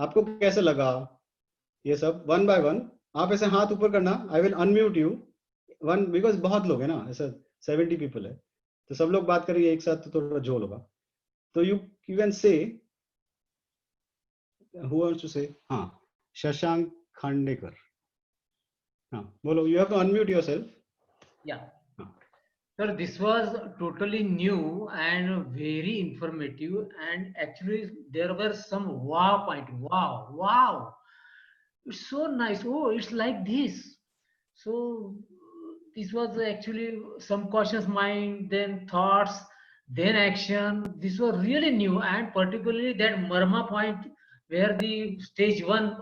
आपको कैसे लगा ये सब? वन बाय वन आप ऐसे हाथ ऊपर करना, I will unmute you one, because बहुत लोग हैं ना, ऐसा 70 पीपल है, तो सब लोग बात करेंगे एक साथ तो थोड़ा झोल होगा। तो you can say, who wants to say? हाँ, शशांक खांडेकर, हाँ बोलो, you have to unmute yourself. Yeah. Sir, this was totally new and very informative, and actually there were some wow point. Wow, it's so nice. Oh, it's like this. So this was actually some cautious mind, then thoughts, then action. This was really new, and particularly that Marma point where the stage one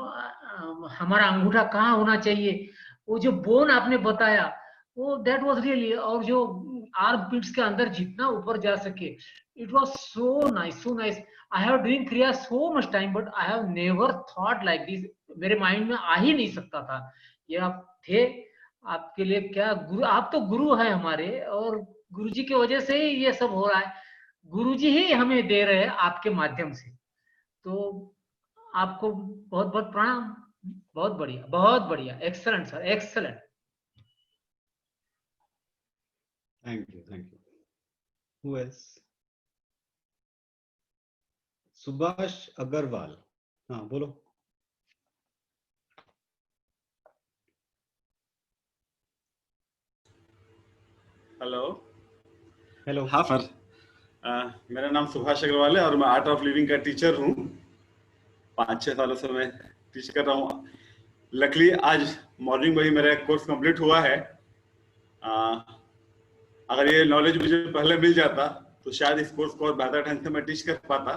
हमारा अंगूठा कहाँ होना चाहिए, वो जो bone आपने बताया, वो that was really, और जो आर्म पिट्स के अंदर जितना ऊपर जा सके, it was so nice, so nice. I have doing क्रिया so much time, but I have never thought like this. मेरे माइंड में आ ही नहीं सकता था। ये आप थे, आपके लिए क्या गुरु, आप तो गुरु है हमारे, और गुरु जी की वजह से ही ये सब हो रहा है, गुरु जी ही हमें दे रहे हैं आपके माध्यम से। तो आपको बहुत बहुत प्रणाम, बहुत बढ़िया, excellent sir, excellent. Thank you. Who else? Subhash Agarwal, हाँ बोलो। हेलो। हाँ सर, मेरा नाम सुभाष अग्रवाल है और मैं आर्ट ऑफ लिविंग का टीचर हूँ। 5-6 सालों से मैं टीच कर रहा हूँ। लकीली आज मॉर्निंग में ही मेरा कोर्स कंप्लीट हुआ है। अगर ये नॉलेज मुझे पहले मिल जाता तो शायद इस कोर्स को और बेहतर ढंग से मैं टीच कर पाता।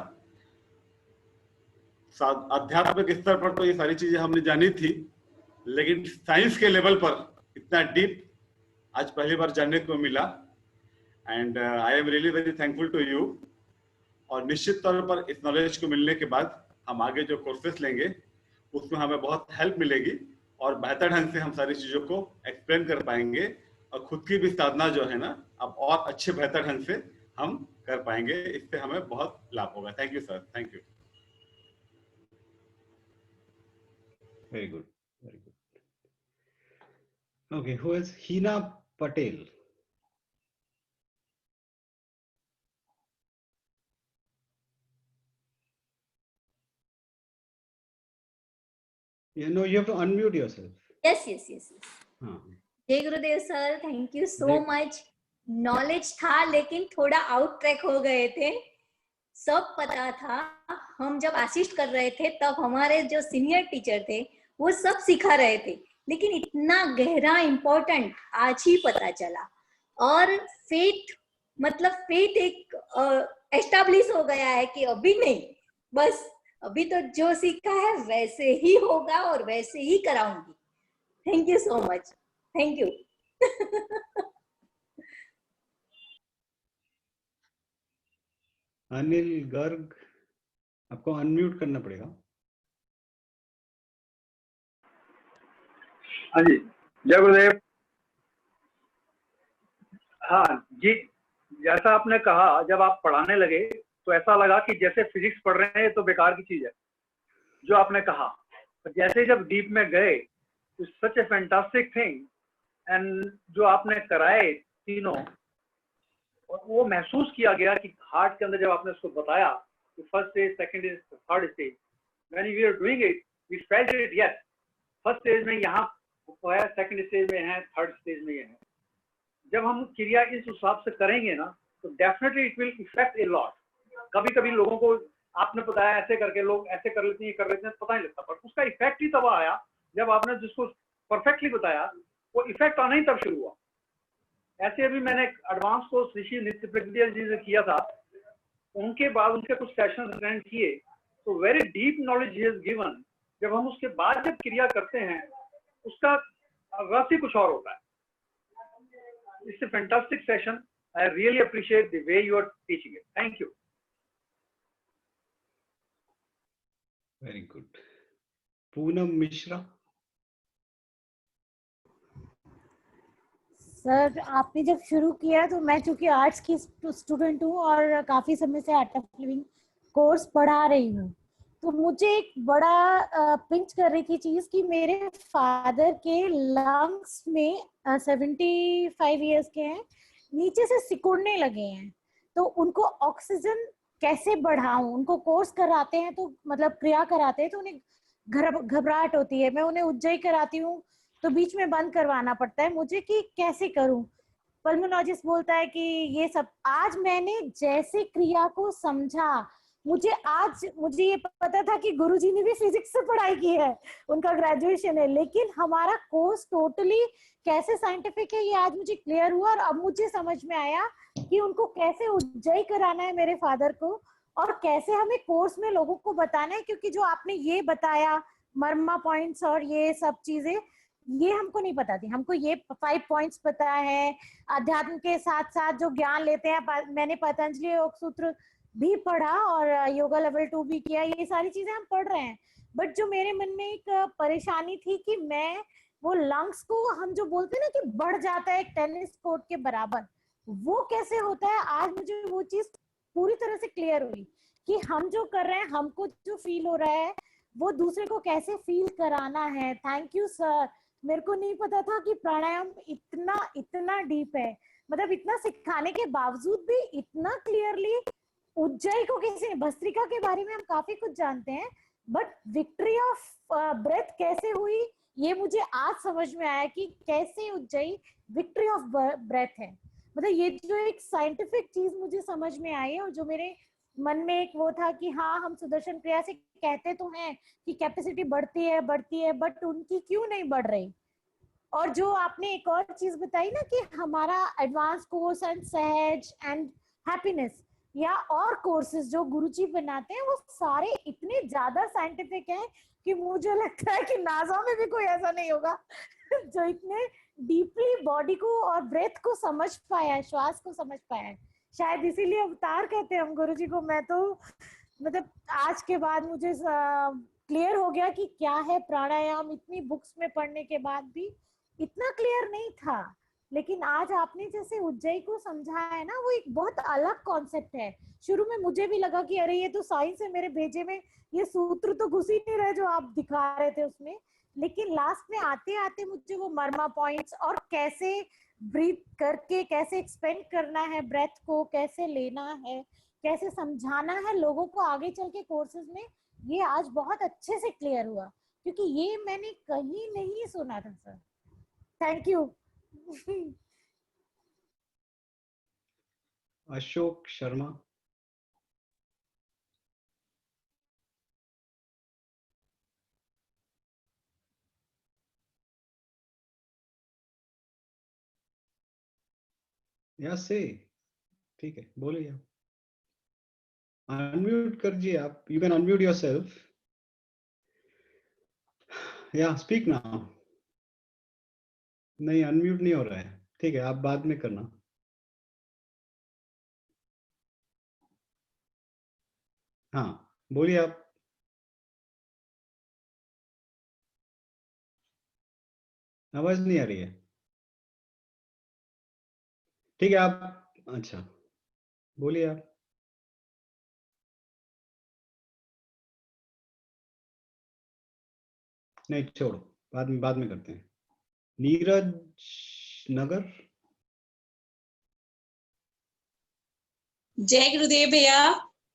आध्यात्मिक स्तर पर तो ये सारी चीजें हमने जानी थी, लेकिन साइंस के लेवल पर इतना डीप आज पहली बार जानने को मिला। And I am really very thankful to you. और निश्चित तौर पर इस नॉलेज को मिलने के बाद हम आगे जो कोर्सेस लेंगे उसमें हमें बहुत हेल्प मिलेगी और बेहतर ढंग से हम सारी चीजों को एक्सप्लेन कर पाएंगे और खुद की भी साधना जो है ना अब और अच्छे बेहतर ढंग से हम कर पाएंगे। इससे हमें बहुत लाभ होगा। Thank you sir, thank you. Very good, very good. Okay, who is? Heena Patel. You know, you have to unmute yourself. Yes. जय गुरुदेव sir, thank you so much. Knowledge था लेकिन थोड़ा आउट ट्रैक हो गए थे। सब पता था, हम जब असिस्ट कर रहे थे तब हमारे जो सीनियर टीचर थे वो सब सिखा रहे थे, लेकिन इतना गहरा इम्पोर्टेंट आज ही पता चला। और फेथ, मतलब फेथ एक एस्टैब्लिश हो गया है कि अभी नहीं, बस अभी तो जो सीखा है वैसे ही होगा और वैसे ही कराऊंगी। Thank you so much, thank you. Anil Garg, आपको अनम्यूट करना पड़ेगा। हाँ जी, जय गुरुदेव। हाँ जी, जैसा आपने कहा, जब आप पढ़ाने लगे तो ऐसा लगा कि जैसे फिजिक्स पढ़ रहे हैं तो बेकार की चीज है जो आपने कहा। जैसे जब डीप में गए, सच ए फैंटास्टिक थिंग। एंड जो आपने कराए तीनों, और वो महसूस किया गया कि हार्ट के अंदर जब आपने उसको बताया कि first stage, second stage, third stage, when we are doing it we felt it. Yes, first stage में यहाँ है, सेकंड स्टेज में है, थर्ड स्टेज में ये है। जब हम क्रिया इस हिसाब से करेंगे ना तो definitely it will effect a lot. कभी कभी लोगों को आपने बताया ऐसे करके लोग ऐसे कर लेते हैं, कर लेते हैं, पता नहीं लगता, पर उसका इफेक्ट ही तब आया जब आपने जिसको परफेक्टली बताया वो इफेक्ट आना ही तब शुरू हुआ। ऐसे अभी मैंने एडवांस कोर्स ऋषि नित्य प्रज्ञा जी से किया था, उनके बाद उनके कुछ सेशन अटेंड किए तो very deep knowledge he has given. जब हम उसके बाद जब क्रिया करते हैं उसका रस ही कुछ और होता है। It's a fantastic session. I really appreciate the way you are teaching it. Thank you. Very good. Poonam Mishra. Sir, आपने जब शुरू किया तो मैं चूंकि आर्ट्स की स्टूडेंट हूँ और काफ़ी समय से आर्ट ऑफ लिविंग कोर्स पढ़ा रही हूँ, तो मुझे एक बड़ा पिंच कर रही थी चीज कि मेरे फादर के लंग्स में 75 इयर्स के हैं, नीचे से सिकुड़ने लगे हैं, तो उनको ऑक्सीजन कैसे बढ़ाऊं? उनको कोर्स कराते हैं तो मतलब क्रिया कराते हैं तो उन्हें घबराहट होती है, मैं उन्हें उज्जई कराती हूँ तो बीच में बंद करवाना पड़ता है मुझे कि कैसे करूं। पल्मोनोलॉजिस्ट बोलता है कि ये सब। आज मैंने जैसे क्रिया को समझा, मुझे ये पता था कि गुरुजी ने भी फिजिक्स से पढ़ाई की है, उनका ग्रेजुएशन है, लेकिन हमारा कोर्स टोटली कैसे साइंटिफिक है ये आज मुझे क्लियर हुआ। और अब मुझे समझ में आया कि उनको कैसे उज्जई कराना है मेरे फादर को, और कैसे हमें कोर्स में लोगों को बताना है, क्योंकि जो आपने ये बताया मर्मा पॉइंट्स और ये सब चीजें, ये हमको नहीं पता थी। हमको ये 5 पॉइंट्स पता है, अध्यात्म के साथ साथ जो ज्ञान लेते हैं, मैंने पतंजलि योग सूत्र भी पढ़ा और योगा लेवल 2 भी किया, ये सारी चीजें हम पढ़ रहे हैं। बट जो मेरे मन में एक परेशानी थी कि मैं वो लंग्स को, हम जो बोलते हैं ना कि बढ़ जाता है एक टेनिस कोर्ट के बराबर, वो कैसे होता है, आज मुझे वो चीज पूरी तरह से क्लियर हुई कि हम जो कर रहे हैं, हमको जो फील हो रहा है, वो दूसरे को कैसे फील कराना है। थैंक यू सर, मेरे को नहीं पता था कि प्राणायाम इतना डीप है, मतलब इतना सिखाने के बावजूद भी इतना क्लियरली उज्जई को कैसे, भस्त्रिका के बारे में हम काफी कुछ जानते हैं, बट विक्ट्री ऑफ ब्रेथ कैसे हुई ये मुझे आज समझ में आया कि कैसे उज्जई विक्ट्री ऑफ ब्रेथ है। मतलब ये जो एक साइंटिफिक चीज मुझे समझ में आई है, और जो मेरे मन में एक वो था कि हाँ हम सुदर्शन क्रिया से कहते तो हैं कि कैपेसिटी बढ़ती है, बट उनकी क्यों नहीं बढ़ रही। और जो आपने एक और चीज बताई ना कि हमारा एडवांस कोर्स एंड सहज एंड हैप्पीनेस या और कोर्सेज जो गुरुजी बनाते हैं, वो सारे इतने ज्यादा साइंटिफिक हैं कि मुझे लगता है कि नासा में भी कोई ऐसा नहीं होगा जो इतने डीपली बॉडी को और ब्रेथ को समझ पाया है, श्वास को समझ पाया है। शायद इसीलिए अवतार कहते हैं हम गुरुजी को। मैं तो मतलब आज के बाद मुझे क्लियर हो गया कि क्या है प्राणायाम। इतनी बुक्स में पढ़ने के बाद भी इतना क्लियर नहीं था, लेकिन आज आपने जैसे उज्जई को समझाया है ना, वो एक बहुत अलग कॉन्सेप्ट है। शुरू में मुझे भी लगा कि अरे ये तो साइंस है, मेरे भेजे में ये सूत्र तो घुस ही नहीं रहे जो आप दिखा रहे थे उसमें। लेकिन लास्ट में आते आते मुझे वो मर्मा पॉइंट्स और कैसे ब्रीथ करके कैसे एक्सपेंड करना है, ब्रेथ को कैसे लेना है, कैसे समझाना है लोगों को आगे चल के कोर्सेज में, ये आज बहुत अच्छे से क्लियर हुआ, क्योंकि ये मैंने कहीं नहीं सुना था sir. Thank you. Ashok Sharma. या से ठीक है, बोलिए आप। अनम्यूट करिए आप, यू कैन अनम्यूट योरसेल्फ। या स्पीक नाउ। नहीं, अनम्यूट नहीं हो रहा है। ठीक है, आप बाद में करना। हाँ बोलिए आप। आवाज नहीं आ रही है। ठीक है आप, अच्छा बोलिए आप। नहीं छोड़ो, बाद में करते हैं। नीरज नगर। जय गुरुदेव भैया।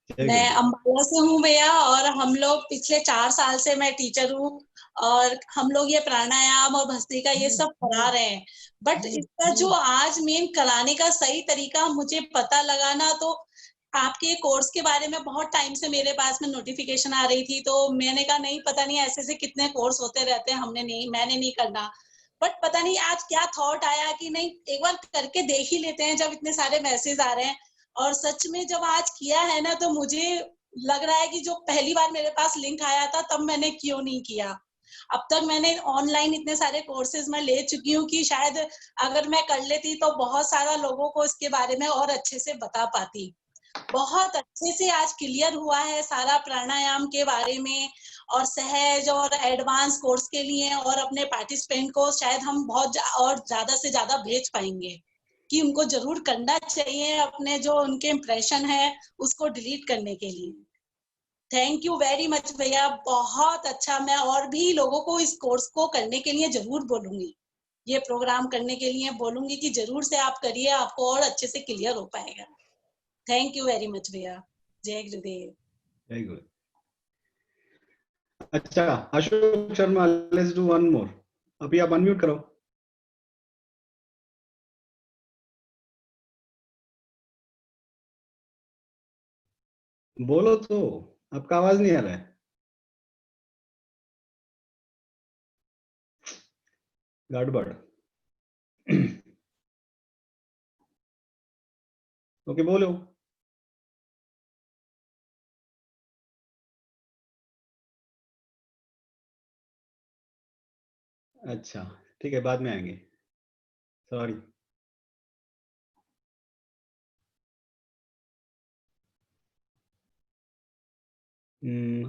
मैं अंबाला से हूँ भैया, और हम लोग पिछले 4 साल से मैं टीचर हूँ, और हम लोग ये प्राणायाम और भस्त्रिका ये सब पढ़ा रहे हैं। बट इसका जो आज मेन कराने का सही तरीका मुझे पता लगा ना, तो आपके कोर्स के बारे में बहुत टाइम से मेरे पास में नोटिफिकेशन आ रही थी, तो मैंने कहा नहीं, पता नहीं ऐसे कितने कोर्स होते रहते हैं, मैंने नहीं करना। बट पता नहीं आज क्या थॉट आया कि नहीं एक बार करके देख ही लेते हैं, जब इतने सारे मैसेज आ रहे हैं। और सच में जब आज किया है ना, तो मुझे लग रहा है कि जो पहली बार मेरे पास लिंक आया था तब मैंने क्यों नहीं किया। अब तक मैंने ऑनलाइन इतने सारे कोर्सेज में ले चुकी हूँ कि शायद अगर मैं कर लेती तो बहुत सारा लोगों को इसके बारे में और अच्छे से बता पाती। बहुत अच्छे से आज क्लियर हुआ है सारा प्राणायाम के बारे में, और सहज और एडवांस कोर्स के लिए और अपने पार्टिसिपेंट को शायद हम बहुत और ज्यादा से ज्यादा भेज पाएंगे कि उनको जरूर करना चाहिए, अपने जो उनके इम्प्रेशन है उसको डिलीट करने के लिए। थैंक यू वेरी मच भैया, बहुत अच्छा। मैं और भी लोगों को इस कोर्स को करने के लिए जरूर बोलूंगी, ये प्रोग्राम करने के लिए बोलूंगी कि जरूर से आप करिए, आपको और अच्छे से क्लियर हो पाएगा। थैंक यू वेरी मच भैया। जय गुरुदेव। Very good. अच्छा Ashok Sharma, let's do one more. अभी आप अनम्यूट करो। बोलो तो, आपका आवाज नहीं आ रहा है। गड़बड़। ओके बोलो। अच्छा ठीक है, बाद में आएंगे, सॉरी।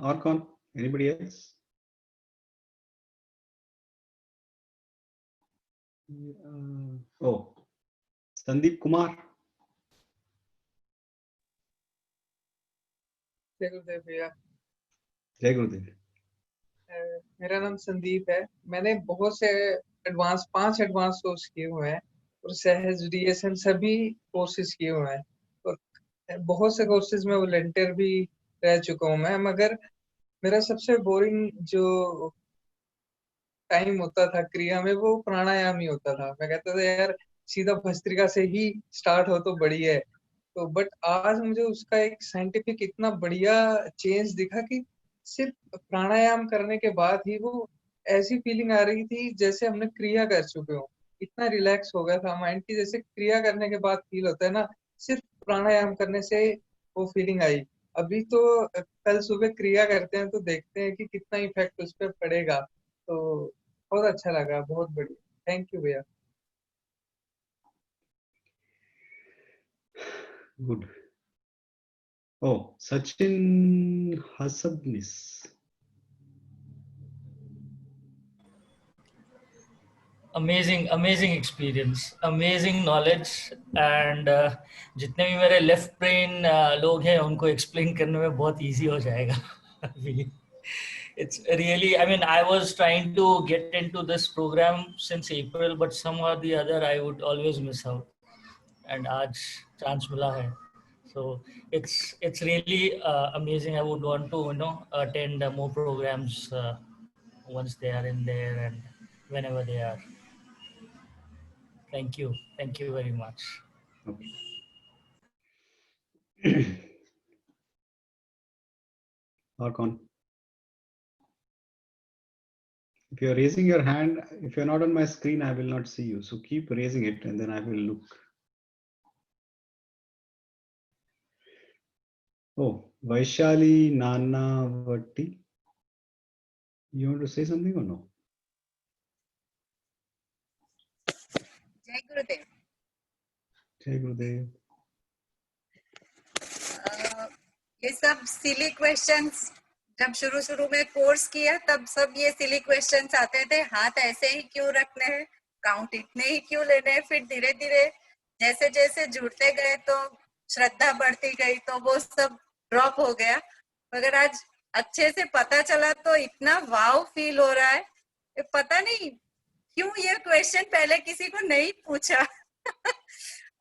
और कौन? Anybody else? ओ संदीप कुमार। जय गुरुदेव भैया। जय गुरुदेव। मेरा नाम संदीप है। मैंने बहुत से एडवांस 5 एडवांस कोर्स किए हुए हैं और सहज डीएसएन सभी कोर्सेज किए हुए हैं और बहुत से कोर्सेज में वॉलंटियर भी रह चुका हूँ मैं। मगर मेरा सबसे बोरिंग जो टाइम होता था क्रिया में वो प्राणायाम ही होता था। मैं कहता था यार सीधा भस्त्रिका से ही स्टार्ट हो तो बढ़िया है। तो बट आज मुझे उसका एक साइंटिफिक इतना बढ़िया चेंज दिखा कि सिर्फ प्राणायाम करने के बाद ही वो ऐसी फीलिंग आ रही थी जैसे हमने क्रिया कर चुके हो। इतना रिलैक्स हो गया था माइंड की, जैसे क्रिया करने के बाद फील होता है ना, सिर्फ प्राणायाम करने से वो फीलिंग आई। अभी तो कल सुबह क्रिया करते हैं तो देखते हैं कि कितना इफेक्ट उस पर पड़ेगा। तो बहुत अच्छा लगा, बहुत बढ़िया। थैंक यू भैया। गुड। ओ Sachin Hasabnis. Amazing experience, amazing knowledge and जितने भी मेरे लेफ्ट ब्रेन लोग हैं उनको एक्सप्लेन करने में बहुत इजी हो जाएगा। It's really, I mean, I was trying to get into this program since April, but somehow or the other I would always miss out. And आज chance मिला है. So it's really amazing. I would want to attend more programs once they are in there and whenever they are. Thank you very much. Okay. और कौन? If you are raising your hand, if you are not on my screen, I will not see you. So keep raising it and then I will look. Oh, Vaishali Nanavati. You want to say something or no? जय गुरुदेव। जय गुरुदेव। ये सब silly questions जब शुरू में course किया तब सब ये सिली क्वेश्चंस आते थे, हाथ ऐसे ही क्यों रखने हैं, काउंट इतने ही क्यों लेने हैं। फिर धीरे धीरे जैसे जैसे जुड़ते गए तो श्रद्धा बढ़ती गई तो वो सब ड्रॉप हो गया। मगर आज अच्छे से पता चला तो इतना वाव फील हो रहा है। पता नहीं क्यों ये क्वेश्चन पहले किसी को नहीं पूछा।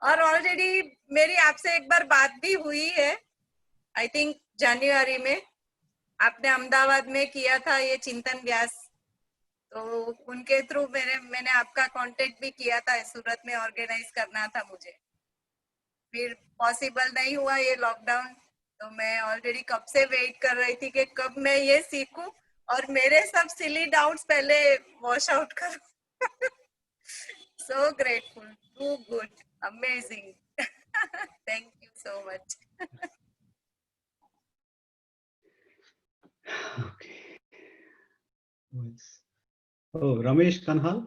और ऑलरेडी मेरी आपसे एक बार बात भी हुई है, आई थिंक जनवरी में आपने अहमदाबाद में किया था ये चिंतन व्यास, तो उनके थ्रू मैंने आपका कांटेक्ट भी किया था। सूरत में ऑर्गेनाइज करना था मुझे, फिर पॉसिबल नहीं हुआ ये लॉकडाउन। तो मैं ऑलरेडी कब से वेट कर रही थी कि कब मैं ये सीखूं और मेरे सब सिली डाउट्स पहले वॉश आउट करूं। So grateful, too good, amazing. Thank you so much. Okay. Oh, Ramesh Kanhal.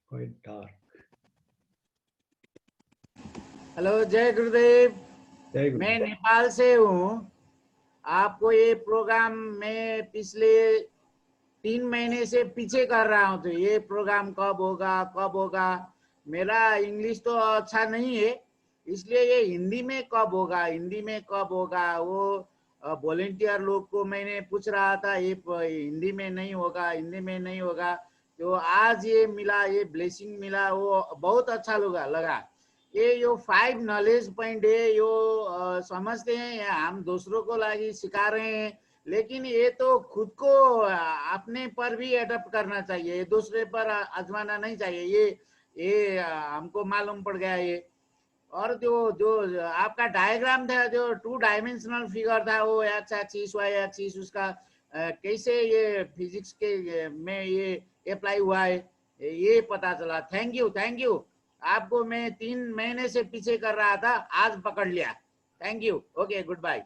Quite dark. Hello, जय गुरुदेव। जय गुरुदेव। मैं नेपाल से हूँ। आपको ये प्रोग्राम मैं पिछले 3 महीने से पीछे कर रहा हूँ, तो ये प्रोग्राम कब होगा। मेरा इंग्लिश तो अच्छा नहीं है, इसलिए ये हिंदी में कब होगा, हिंदी में कब होगा, वो वॉलेंटियर लोग को मैंने पूछ रहा था, ये हिंदी में नहीं होगा, हिंदी में नहीं होगा। तो आज ये मिला, ये ब्लेसिंग मिला, वो बहुत अच्छा लगा। ये जो 5 नॉलेज पॉइंट है, यो समझते हैं हम दूसरों को लागी सिखा रहे हैं, लेकिन ये तो खुद को अपने पर भी एडप्ट करना चाहिए, दूसरे पर आजमाना नहीं चाहिए। ये हमको मालूम पड़ गया ये। और जो जो आपका डायग्राम था, जो 2 डायमेंशनल फिगर था, वो एक्स एक्सिस वाई एक्सिस, उसका कैसे ये फिजिक्स के में ये अप्लाई हुआ है, ये पता चला। Thank you. आपको मैं 3 महीने से पीछे कर रहा था, आज पकड़ लिया। Thank you. Okay, good bye.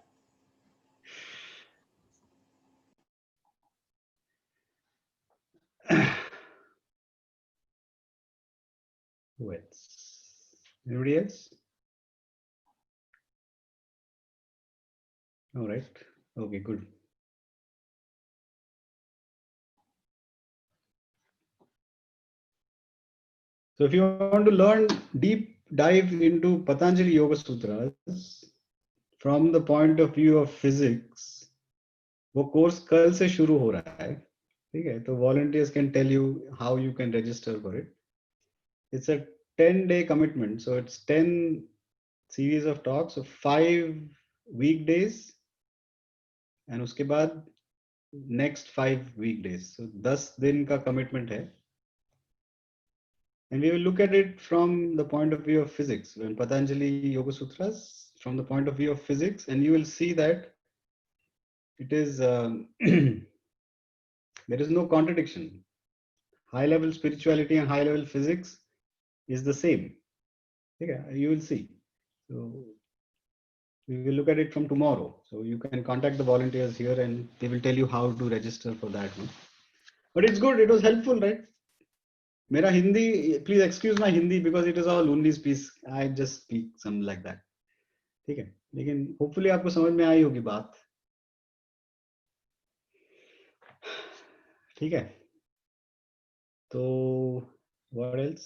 Who else? Anybody else? All right. Okay, good. So if you want to learn deep dive into Patanjali Yoga Sutras from the point of view of physics, वो course कल से शुरू हो रहा है, ठीक है? तो volunteers can tell you how you can register for it. It's a 10-day commitment, so it's 10 series of talks of 5 weekdays, and उसके बाद next 5 weekdays. So 10 दिन का commitment है. And we will look at it from the point of view of physics, when Patanjali Yoga Sutras, from the point of view of physics, and you will see that it is there is no contradiction. High level spirituality and high level physics is the same. Okay, you will see. So we will look at it from tomorrow. So you can contact the volunteers here and they will tell you how to register for that one. But it's good, it was helpful, right? मेरा Hindi, please excuse my Hindi because it is all only speech. I just speak some like that. ठीक है, लेकिन hopefully आपको समझ में आई होगी बात. ठीक है, तो what else?